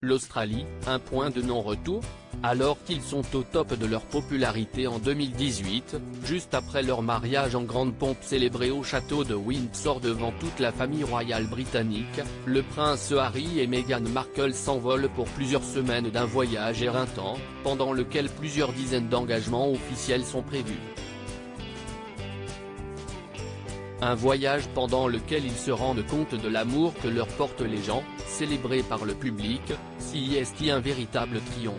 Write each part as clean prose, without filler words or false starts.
L'Australie, un point de non-retour? Alors qu'ils sont au top de leur popularité en 2018, juste après leur mariage en grande pompe célébré au château de Windsor devant toute la famille royale britannique, le prince Harry et Meghan Markle s'envolent pour plusieurs semaines d'un voyage éreintant, pendant lequel plusieurs dizaines d'engagements officiels sont prévus. Un voyage pendant lequel ils se rendent compte de l'amour que leur portent les gens, célébré par le public, si est un véritable triomphe.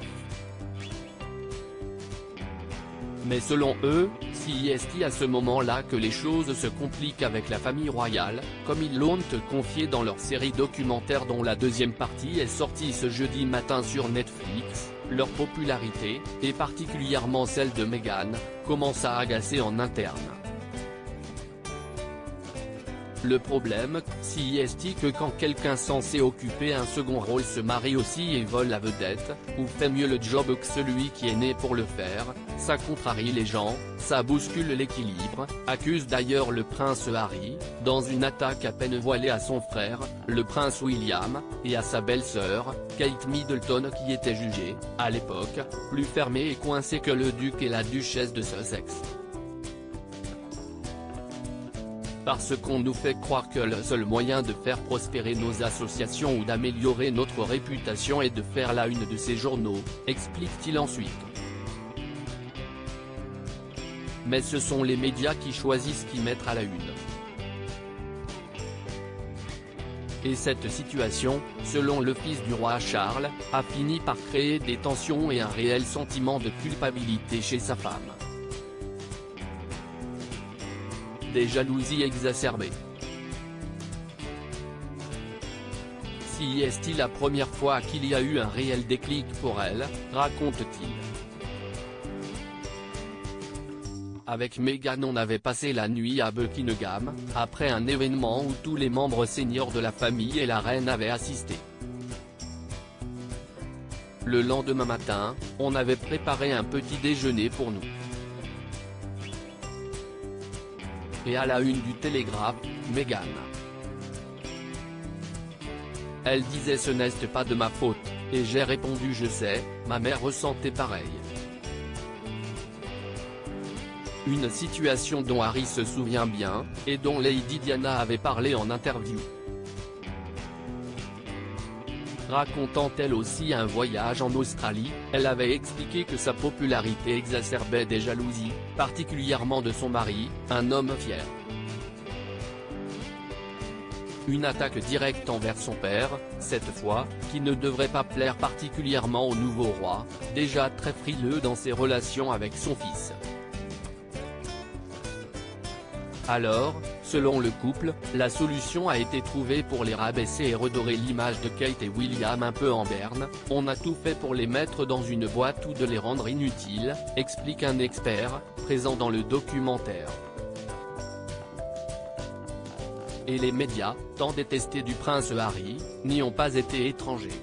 Mais selon eux, si est à ce moment-là que les choses se compliquent avec la famille royale, comme ils l'ont confié dans leur série documentaire dont la deuxième partie est sortie ce jeudi matin sur Netflix, leur popularité, et particulièrement celle de Meghan, commence à agacer en interne. Le problème, si est que quand quelqu'un censé occuper un second rôle se marie aussi et vole la vedette, ou fait mieux le job que celui qui est né pour le faire, ça contrarie les gens, ça bouscule l'équilibre, accuse d'ailleurs le prince Harry, dans une attaque à peine voilée à son frère, le prince William, et à sa belle-sœur, Kate Middleton qui était jugée, à l'époque, plus fermée et coincée que le duc et la duchesse de Sussex. Parce qu'on nous fait croire que le seul moyen de faire prospérer nos associations ou d'améliorer notre réputation est de faire la une de ces journaux, explique-t-il ensuite. Mais ce sont les médias qui choisissent qui mettre à la une. Et cette situation, selon le fils du roi Charles, a fini par créer des tensions et un réel sentiment de culpabilité chez sa femme. Des jalousies exacerbées. Si est-il la première fois qu'il y a eu un réel déclic pour elle, raconte-t-il. Avec Meghan on avait passé la nuit à Buckingham, après un événement où tous les membres seniors de la famille et la reine avaient assisté. Le lendemain matin, on avait préparé un petit déjeuner pour nous. Et à la une du Télégraphe, Meghan. Elle disait ce n'est pas de ma faute, et j'ai répondu je sais, ma mère ressentait pareil. Une situation dont Harry se souvient bien, et dont Lady Diana avait parlé en interview. Racontant elle aussi un voyage en Australie, elle avait expliqué que sa popularité exacerbait des jalousies, particulièrement de son mari, un homme fier. Une attaque directe envers son père, cette fois, qui ne devrait pas plaire particulièrement au nouveau roi, déjà très frileux dans ses relations avec son fils. Alors, selon le couple, la solution a été trouvée pour les rabaisser et redorer l'image de Kate et William un peu en berne, on a tout fait pour les mettre dans une boîte ou de les rendre inutiles, explique un expert, présent dans le documentaire. Et les médias, tant détestés du prince Harry, n'y ont pas été étrangers.